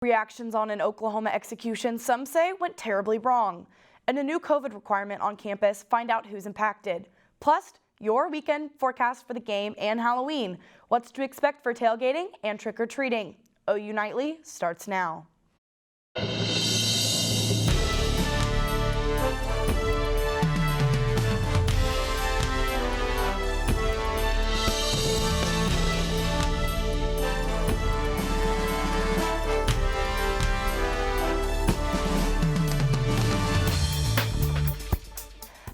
Reactions on an Oklahoma execution some say went terribly wrong. And a new COVID requirement on campus, find out who's impacted. Plus, your weekend forecast for the game and Halloween. What's to expect for tailgating and trick-or-treating. OU Nightly starts now.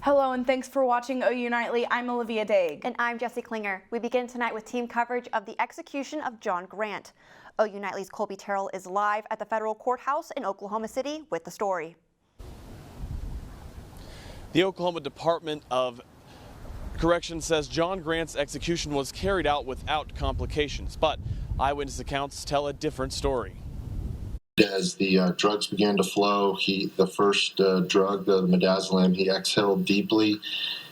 Hello and thanks for watching OU Nightly. I'm Olivia Dague. And I'm Jessie Klinger. We begin tonight with team coverage of the execution of John Grant. OU Nightly's Kolby Terrell is live at the federal courthouse in Oklahoma City with the story. The Oklahoma Department of Corrections says John Grant's execution was carried out without complications, but eyewitness accounts tell a different story. As the drugs began to flow, the first drug, the midazolam, he exhaled deeply.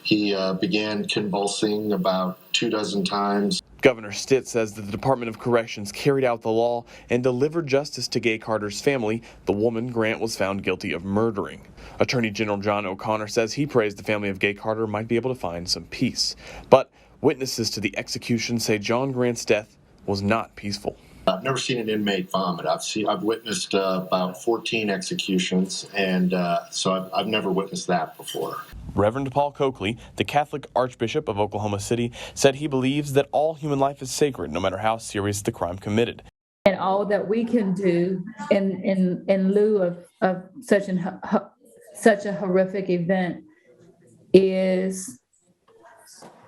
He began convulsing about 24 times. Governor Stitt says that the Department of Corrections carried out the law and delivered justice to Gay Carter's family, the woman Grant was found guilty of murdering. Attorney General John O'Connor says he prays the family of Gay Carter might be able to find some peace. But witnesses to the execution say John Grant's death was not peaceful. I've never seen an inmate vomit. I've witnessed about 14 executions, and so I've never witnessed that before. Reverend Paul Coakley, the Catholic Archbishop of Oklahoma City, said he believes that all human life is sacred, no matter how serious the crime committed. And all that we can do in lieu of such a horrific event is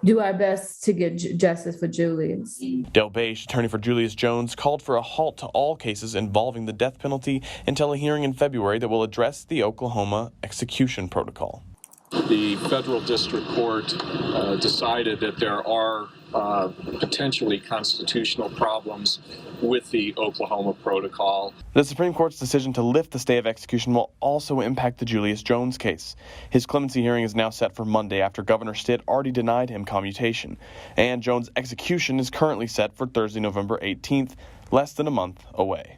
do our best to get justice for Julius. Del Beige, attorney for Julius Jones, called for a halt to all cases involving the death penalty until a hearing in February that will address the Oklahoma execution protocol. The federal district court decided that there are potentially constitutional problems with the Oklahoma protocol. The Supreme Court's decision to lift the stay of execution will also impact the Julius Jones case. His clemency hearing is now set for Monday after Governor Stitt already denied him commutation. And Jones' execution is currently set for Thursday, November 18th, less than a month away.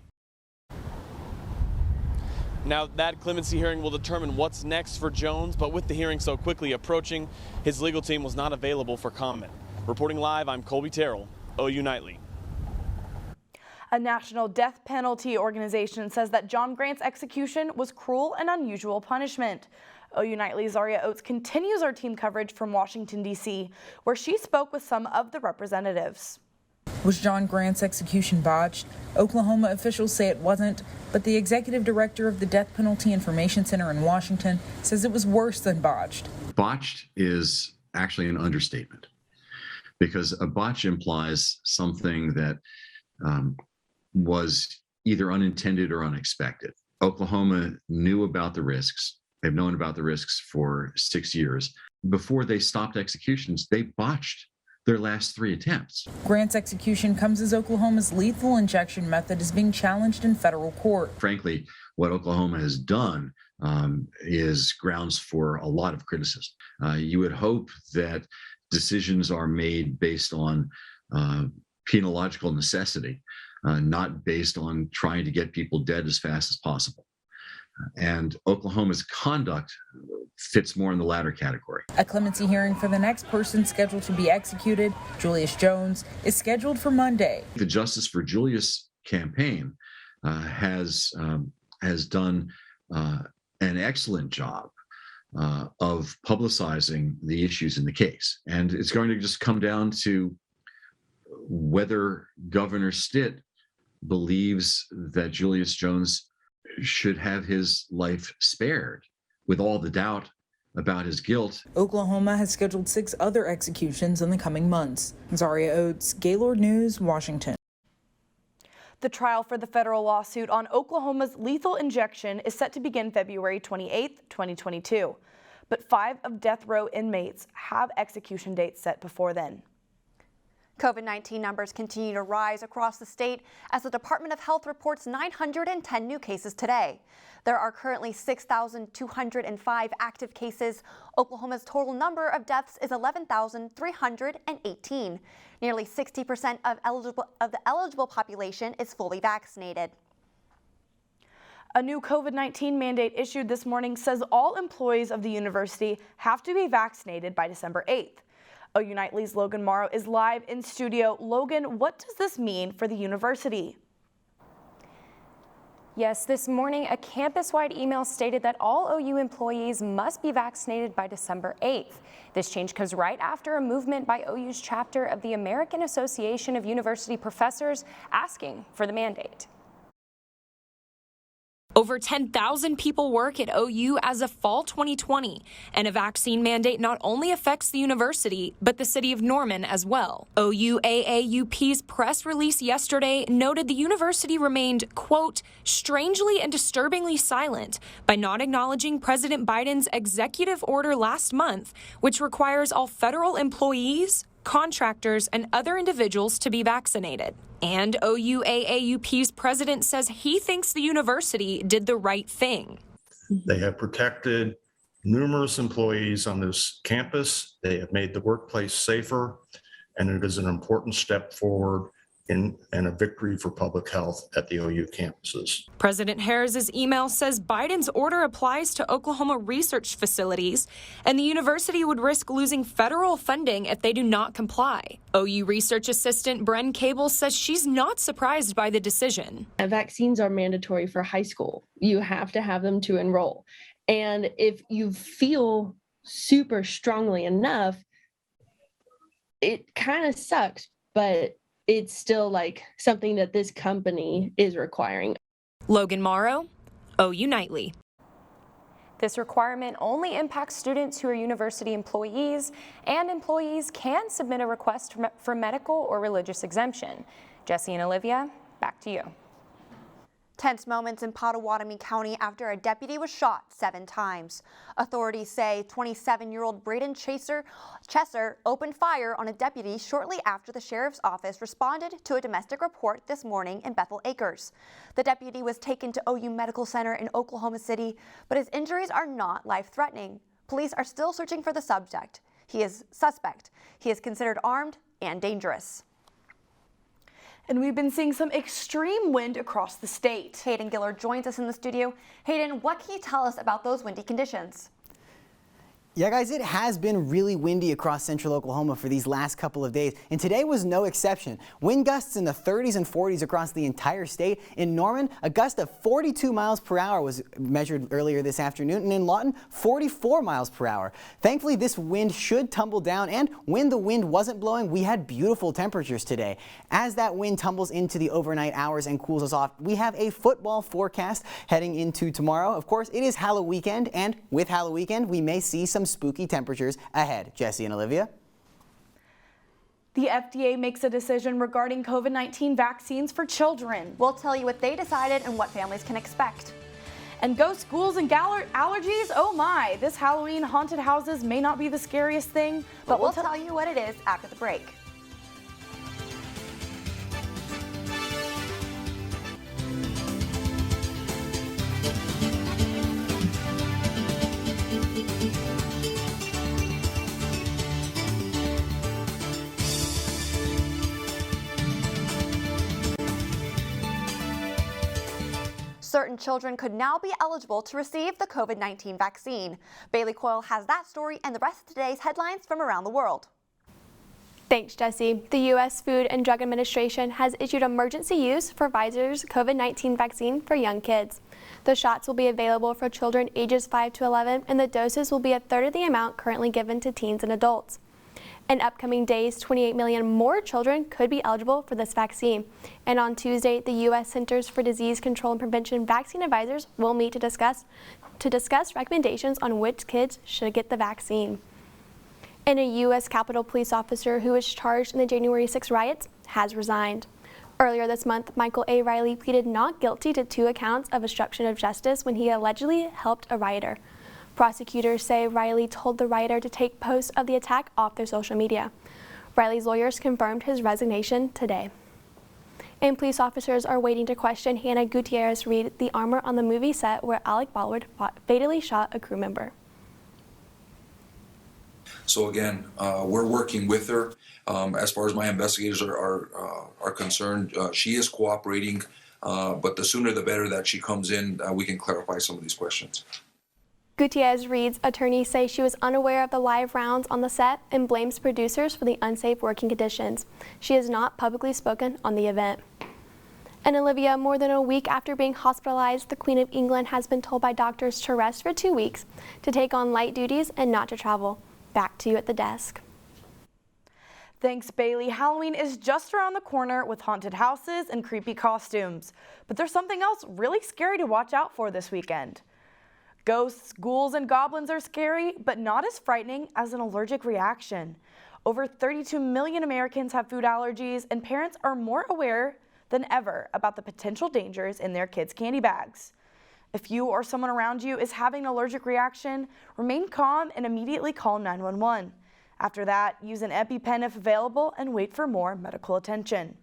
Now, that clemency hearing will determine what's next for Jones, but with the hearing so quickly approaching, his legal team was not available for comment. Reporting live, I'm Kolby Terrell, OU Nightly. A national death penalty organization says that John Grant's execution was cruel and unusual punishment. OU Nightly's Zaria Oates continues our team coverage from Washington, D.C., where she spoke with some of the representatives. Was John Grant's execution botched? Oklahoma officials say it wasn't, but the executive director of the Death Penalty Information Center in Washington says it was worse than botched. Botched is actually an understatement, because a botch implies something that was either unintended or unexpected. Oklahoma knew about the risks. They've known about the risks for 6 years. Before they stopped executions, they botched their last 3 attempts. Grant's execution comes as Oklahoma's lethal injection method is being challenged in federal court. Frankly, what Oklahoma has done is grounds for a lot of criticism. You would hope that decisions are made based on penological necessity, not based on trying to get people dead as fast as possible. And Oklahoma's conduct fits more in the latter category. A clemency hearing for the next person scheduled to be executed, Julius Jones, is scheduled for Monday. The Justice for Julius campaign has done an excellent job of publicizing the issues in the case. And it's going to just come down to whether Governor Stitt believes that Julius Jones should have his life spared, with all the doubt about his guilt. Oklahoma has scheduled 6 other executions in the coming months. Zaria Oates, Gaylord News, Washington. The trial for the federal lawsuit on Oklahoma's lethal injection is set to begin February 28, 2022. But 5 of death row inmates have execution dates set before then. COVID-19 numbers continue to rise across the state as the Department of Health reports 910 new cases today. There are currently 6,205 active cases. Oklahoma's total number of deaths is 11,318. Nearly 60% of the eligible population is fully vaccinated. A new COVID-19 mandate issued this morning says all employees of the university have to be vaccinated by December 8th. OU Nightly's Logan Morrow is live in studio. Logan, what does this mean for the university? Yes, this morning a campus-wide email stated that all OU employees must be vaccinated by December 8th. This change comes right after a movement by OU's chapter of the American Association of University Professors asking for the mandate. Over 10,000 people work at OU as of fall 2020, and a vaccine mandate not only affects the university, but the city of Norman as well. OU AAUP's press release yesterday noted the university remained, quote, strangely and disturbingly silent by not acknowledging President Biden's executive order last month, which requires all federal employees, contractors, and other individuals to be vaccinated. And OU AAUP's president says he thinks the university did the right thing. They have protected numerous employees on this campus. They have made the workplace safer, and it is an important step forward and a victory for public health at the OU campuses. President Harris's email says Biden's order applies to Oklahoma research facilities, and the university would risk losing federal funding if they do not comply. OU research assistant Bren Cable says she's not surprised by the decision. Vaccines are mandatory for high school. You have to have them to enroll. And if you feel super strongly enough, it kind of sucks, but it's still like something that this company is requiring. Logan Morrow, OU Nightly. This requirement only impacts students who are university employees, and employees can submit a request for medical or religious exemption. Jessie and Olivia, back to you. Tense moments in Pottawatomie County after a deputy was shot 7 times. Authorities say 27-year-old Braden Chesser opened fire on a deputy shortly after the sheriff's office responded to a domestic report this morning in Bethel Acres. The deputy was taken to OU Medical Center in Oklahoma City, but his injuries are not life-threatening. Police are still searching for the suspect. He is considered armed and dangerous. And we've been seeing some extreme wind across the state. Hayden Giller joins us in the studio. Hayden, what can you tell us about those windy conditions? Yeah, guys, it has been really windy across central Oklahoma for these last couple of days, and today was no exception. Wind gusts in the 30s and 40s across the entire state. In Norman, a gust of 42 miles per hour was measured earlier this afternoon, and in Lawton, 44 miles per hour. Thankfully, this wind should tumble down, and when the wind wasn't blowing, we had beautiful temperatures today. As that wind tumbles into the overnight hours and cools us off, we have a football forecast heading into tomorrow. Of course, it is Halloween weekend, and with Halloween weekend, we may see some spooky temperatures ahead. Jessie and Olivia. The FDA makes a decision regarding COVID-19 vaccines for children. We'll tell you what they decided and what families can expect. And ghost schools and allergies? Oh my, this Halloween haunted houses may not be the scariest thing, but we'll tell you what it is after the break. Certain children could now be eligible to receive the COVID-19 vaccine. Bailey Coyle has that story and the rest of today's headlines from around the world. Thanks, Jessie. The U.S. Food and Drug Administration has issued emergency use for Pfizer's COVID-19 vaccine for young kids. The shots will be available for children ages 5 to 11, and the doses will be a third of the amount currently given to teens and adults. In upcoming days, 28 million more children could be eligible for this vaccine. And on Tuesday, the U.S. Centers for Disease Control and Prevention vaccine advisors will meet to discuss recommendations on which kids should get the vaccine. And a U.S. Capitol police officer who was charged in the January 6 riots has resigned. Earlier this month, Michael A. Riley pleaded not guilty to 2 accounts of obstruction of justice when he allegedly helped a rioter. Prosecutors say Riley told the rioter to take posts of the attack off their social media. Riley's lawyers confirmed his resignation today. And police officers are waiting to question Hannah Gutierrez-Reed, the armor on the movie set where Alec Baldwin fatally shot a crew member. So again, we're working with her. As far as my investigators are concerned, she is cooperating But the sooner the better that she comes in, we can clarify some of these questions. Gutierrez-Reed's attorneys say she was unaware of the live rounds on the set and blames producers for the unsafe working conditions. She has not publicly spoken on the event. And Olivia, more than a week after being hospitalized, the Queen of England has been told by doctors to rest for 2 weeks, to take on light duties and not to travel. Back to you at the desk. Thanks, Bailey. Halloween is just around the corner with haunted houses and creepy costumes. But there's something else really scary to watch out for this weekend. Ghosts, ghouls, and goblins are scary, but not as frightening as an allergic reaction. Over 32 million Americans have food allergies, and parents are more aware than ever about the potential dangers in their kids' candy bags. If you or someone around you is having an allergic reaction, remain calm and immediately call 911. After that, use an EpiPen if available and wait for more medical attention.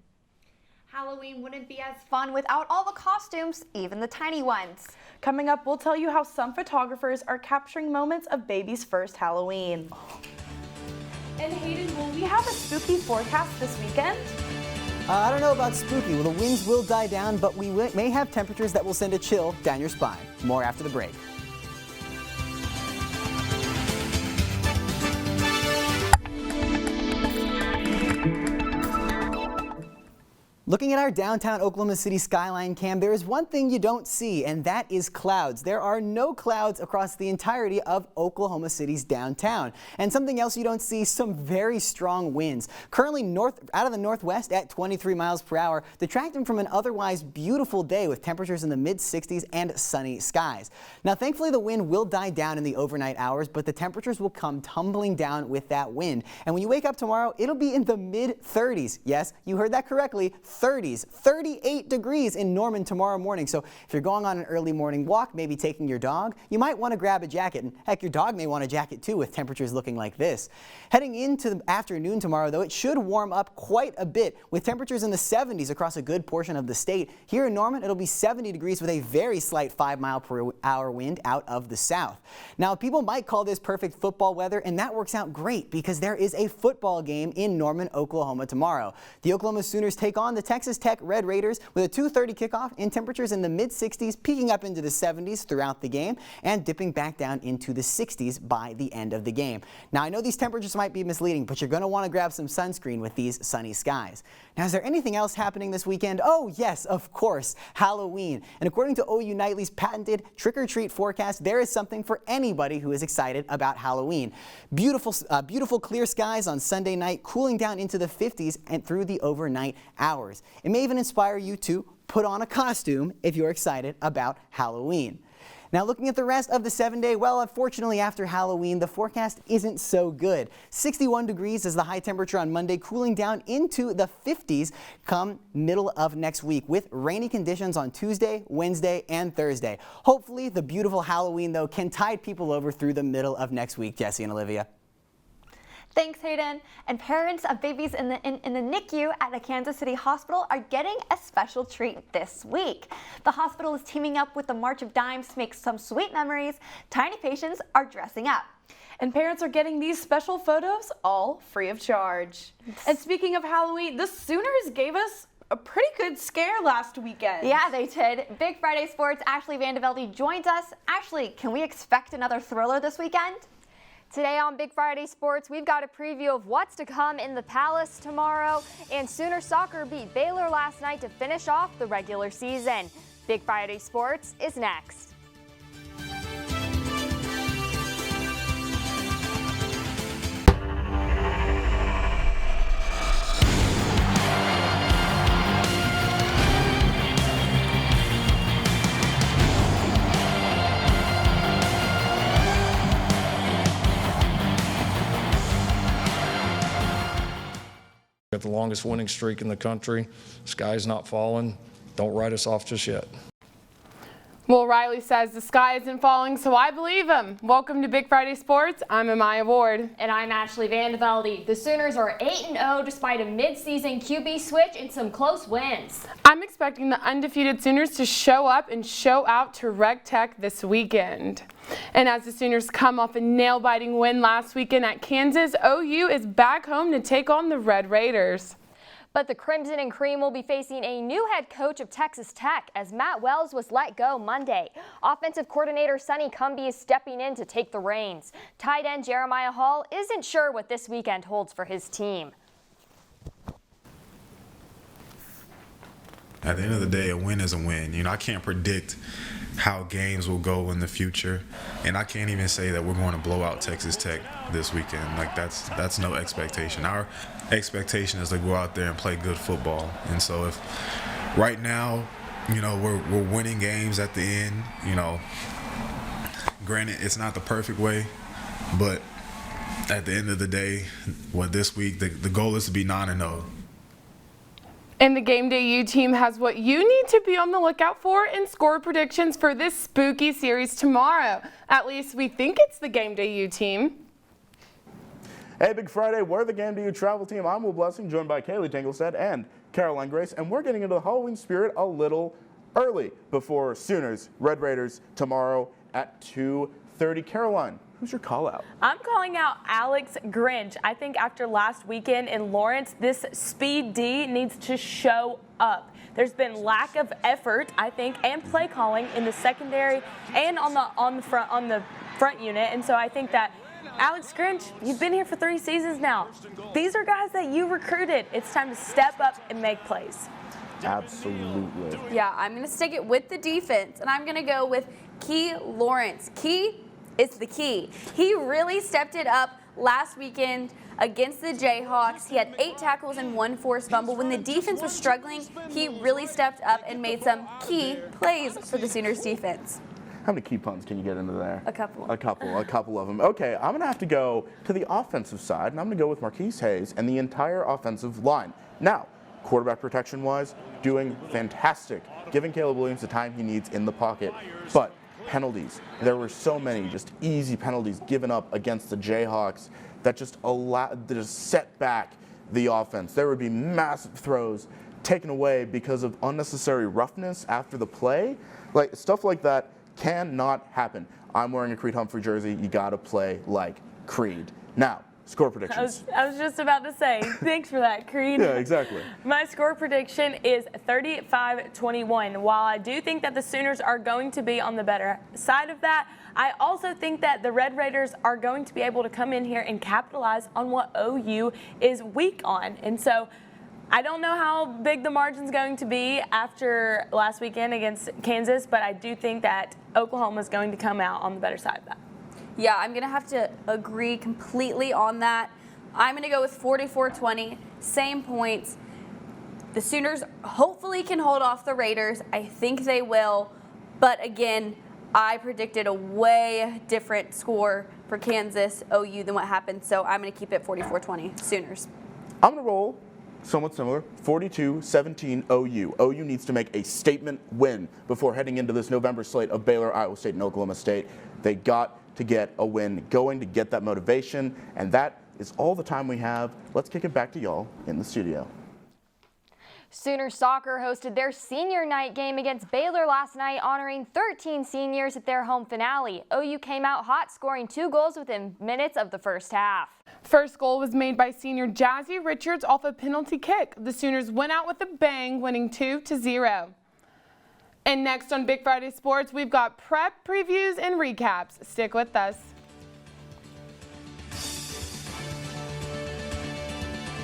Halloween wouldn't be as fun without all the costumes, even the tiny ones. Coming up, we'll tell you how some photographers are capturing moments of baby's first Halloween. And Hayden, will we have a spooky forecast this weekend? I don't know about spooky. Well, the winds will die down, but we may have temperatures that will send a chill down your spine. More after the break. Looking at our downtown Oklahoma City skyline cam, there is one thing you don't see, and that is clouds. There are no clouds across the entirety of Oklahoma City's downtown. And something else you don't see, some very strong winds. Currently out of the northwest at 23 miles per hour, detracting from an otherwise beautiful day with temperatures in the mid-60s and sunny skies. Now, thankfully, the wind will die down in the overnight hours, but the temperatures will come tumbling down with that wind. And when you wake up tomorrow, it'll be in the mid-30s. Yes, you heard that correctly. 30s, 38 degrees in Norman tomorrow morning. So if you're going on an early morning walk, maybe taking your dog, you might want to grab a jacket. And heck, your dog may want a jacket too with temperatures looking like this. Heading into the afternoon tomorrow, though, it should warm up quite a bit with temperatures in the 70s across a good portion of the state. Here in Norman, it'll be 70 degrees with a very slight 5-mile-per-hour wind out of the south. Now, people might call this perfect football weather, and that works out great because there is a football game in Norman, Oklahoma tomorrow. The Oklahoma Sooners take on the Texas Tech Red Raiders with a 2:30 kickoff and temperatures in the mid-60s, peaking up into the 70s throughout the game and dipping back down into the 60s by the end of the game. Now, I know these temperatures might be misleading, but you're going to want to grab some sunscreen with these sunny skies. Now, is there anything else happening this weekend? Oh, yes, of course, Halloween. And according to OU Nightly's patented trick-or-treat forecast, there is something for anybody who is excited about Halloween. Beautiful clear skies on Sunday night, cooling down into the 50s and through the overnight hours. It may even inspire you to put on a costume if you're excited about Halloween. Now, looking at the rest of the 7-day, well, unfortunately, after Halloween, the forecast isn't so good. 61 degrees is the high temperature on Monday, cooling down into the 50s come middle of next week with rainy conditions on Tuesday, Wednesday, and Thursday. Hopefully, the beautiful Halloween, though, can tide people over through the middle of next week. Jessie and Olivia. Thanks, Hayden. And parents of babies in the NICU at a Kansas City hospital are getting a special treat this week. The hospital is teaming up with the March of Dimes to make some sweet memories. Tiny patients are dressing up. And parents are getting these special photos all free of charge. And speaking of Halloween, the Sooners gave us a pretty good scare last weekend. Yeah, they did. Big Friday Sports' Ashley Velde joins us. Ashley, can we expect another thriller this weekend? Today on Big Friday Sports, we've got a preview of what's to come in the Palace tomorrow, and Sooner Soccer beat Baylor last night to finish off the regular season. Big Friday Sports is next. Got the longest winning streak in the country. Sky's not falling. Don't write us off just yet. Well, Riley says the sky isn't falling, so I believe him. Welcome to Big Friday Sports. I'm Amaya Ward. And I'm Ashley Velde. The Sooners are 8-0 despite a mid-season QB switch and some close wins. I'm expecting the undefeated Sooners to show up and show out to Rec Tech this weekend. And as the Sooners come off a nail-biting win last weekend at Kansas, OU is back home to take on the Red Raiders. But the Crimson and Cream will be facing a new head coach of Texas Tech as Matt Wells was let go Monday. Offensive coordinator Sonny Cumbie is stepping in to take the reins. Tight end Jeremiah Hall isn't sure what this weekend holds for his team. At the end of the day, a win is a win. You know, I can't predict how games will go in the future, and I can't even say that we're going to blow out Texas Tech this weekend. Like, that's no expectation. Our expectation is to go out there and play good football. And so if right now, you know, we're winning games at the end, you know, granted it's not the perfect way, but at the end of the day, this week, the goal is to be 9-0. And the Game Day U team has what you need to be on the lookout for in score predictions for this spooky series tomorrow. At least we think it's the Game Day U team. Hey, Big Friday, we're the Game Day U travel team. I'm Will Blessing, joined by Kaylee Tinglestead and Caroline Grace, and we're getting into the Halloween spirit a little early before Sooners Red Raiders tomorrow at 2:30. Caroline, who's your call out? I'm calling out Alex Grinch. I think after last weekend in Lawrence, this Speed D needs to show up. There's been lack of effort, I think, and play calling in the secondary and on the front unit. And so I think that Alex Grinch, you've been here for 3 seasons now. These are guys that you recruited. It's time to step up and make plays. Absolutely. Yeah, I'm going to stick it with the defense, and I'm going to go with Key Lawrence. Key is the key. He really stepped it up last weekend against the Jayhawks. He had 8 tackles and 1 forced fumble. When the defense was struggling, he really stepped up and made some key plays for the Sooners defense. How many key puns can you get into there? A couple. A couple of them. Okay, I'm going to have to go to the offensive side, and I'm going to go with Marquise Hayes and the entire offensive line. Now, quarterback protection-wise, doing fantastic, giving Caleb Williams the time he needs in the pocket. But penalties, there were so many just easy penalties given up against the Jayhawks that just set back the offense. There would be massive throws taken away because of unnecessary roughness after the play. Like, stuff like that cannot happen. I'm wearing a Creed Humphrey jersey. You got to play like Creed. Now, score predictions. I was just about to say, thanks for that, Creed. Yeah, exactly. My score prediction is 35-21. While I do think that the Sooners are going to be on the better side of that, I also think that the Red Raiders are going to be able to come in here and capitalize on what OU is weak on. And so I don't know how big the margin's going to be after last weekend against Kansas, but I do think that Oklahoma is going to come out on the better side of that. Yeah, I'm going to have to agree completely on that. I'm going to go with 44-20, same points. The Sooners hopefully can hold off the Raiders. I think they will. But again, I predicted a way different score for Kansas OU than what happened, so I'm going to keep it 44-20 Sooners. I'm going to roll somewhat similar, 42-17 OU. OU needs to make a statement win before heading into this November slate of Baylor, Iowa State, and Oklahoma State. They got to get a win going to get that motivation, and that is all the time we have. Let's kick it back to y'all in the studio. Sooner Soccer hosted their senior night game against Baylor last night, honoring 13 seniors at their home finale. OU came out hot, scoring 2 goals within minutes of the first half. First goal was made by senior Jazzy Richards off a penalty kick. The Sooners went out with a bang, winning 2-0. And next on Big Friday Sports, we've got prep, previews, and recaps. Stick with us.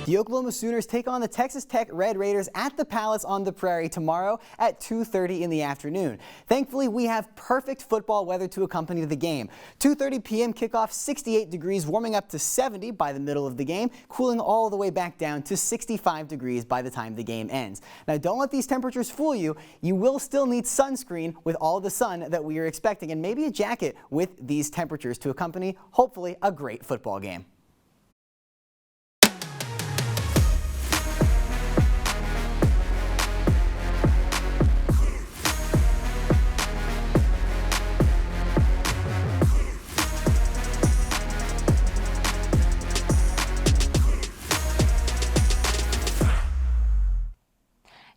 The Oklahoma Sooners take on the Texas Tech Red Raiders at the Palace on the Prairie tomorrow at 2:30 in the afternoon. Thankfully, we have perfect football weather to accompany the game. 2:30 p.m. kickoff, 68 degrees, warming up to 70 by the middle of the game, cooling all the way back down to 65 degrees by the time the game ends. Now, don't let these temperatures fool you. You will still need sunscreen with all the sun that we are expecting, and maybe a jacket with these temperatures to accompany, hopefully, a great football game.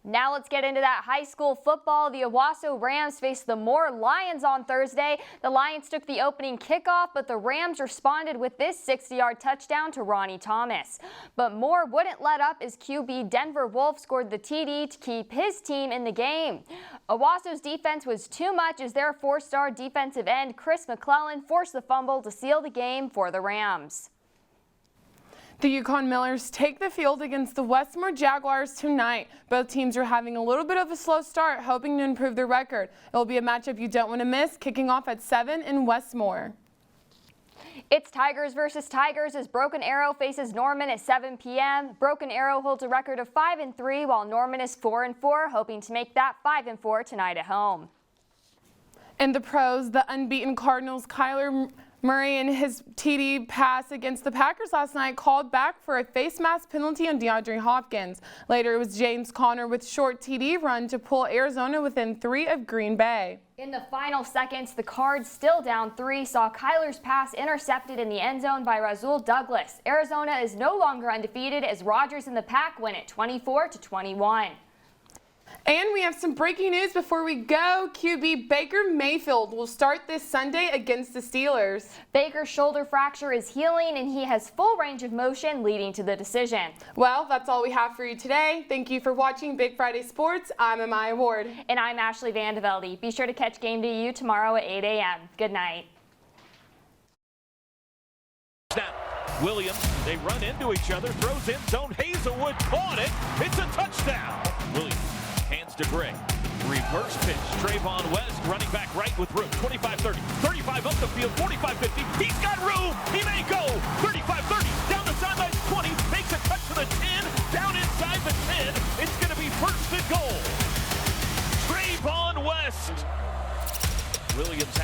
Now let's get into that high school football. The Owasso Rams faced the Moore Lions on Thursday. The Lions took the opening kickoff, but the Rams responded with this 60-yard touchdown to Ronnie Thomas. But Moore wouldn't let up as QB Denver Wolf scored the TD to keep his team in the game. Owasso's defense was too much as their 4-star defensive end Chris McClellan forced the fumble to seal the game for the Rams. The Yukon Millers take the field against the Westmore Jaguars tonight. Both teams are having a little bit of a slow start, hoping to improve their record. It will be a matchup you don't want to miss, kicking off at 7 in Westmore. It's Tigers versus Tigers as Broken Arrow faces Norman at 7 p.m. Broken Arrow holds a record of 5-3, while Norman is 4-4, hoping to make that 5-4 tonight at home. In the pros, the unbeaten Cardinals' Kyler Murray and his TD pass against the Packers last night called back for a face mask penalty on DeAndre Hopkins. Later, it was James Conner with short TD run to pull Arizona within 3 of Green Bay. In the final seconds, the Cards, still down 3, saw Kyler's pass intercepted in the end zone by Rasul Douglas. Arizona is no longer undefeated as Rodgers and the Pack win it 24-21. And we have some breaking news before we go. QB Baker Mayfield will start this Sunday against the Steelers. Baker's shoulder fracture is healing and he has full range of motion, leading to the decision. Well, that's all we have for you today. Thank you for watching Big Friday Sports. I'm Amaya Ward. And I'm Ashley Van Velde. Be sure to catch Game Day U tomorrow at 8 a.m. Good night. Snap. Williams, they run into each other, throws in zone. Hazelwood caught it. It's a touchdown. Williams. Hands to Gray. Reverse pitch. Trayvon West running back right with room. 25-30. 35 up the field. 45-50. He's got room. He may go. 35-30. Down the sideline. 20. Makes a cut to the 10. Down inside the 10. It's going to be first and goal. Trayvon West. Williams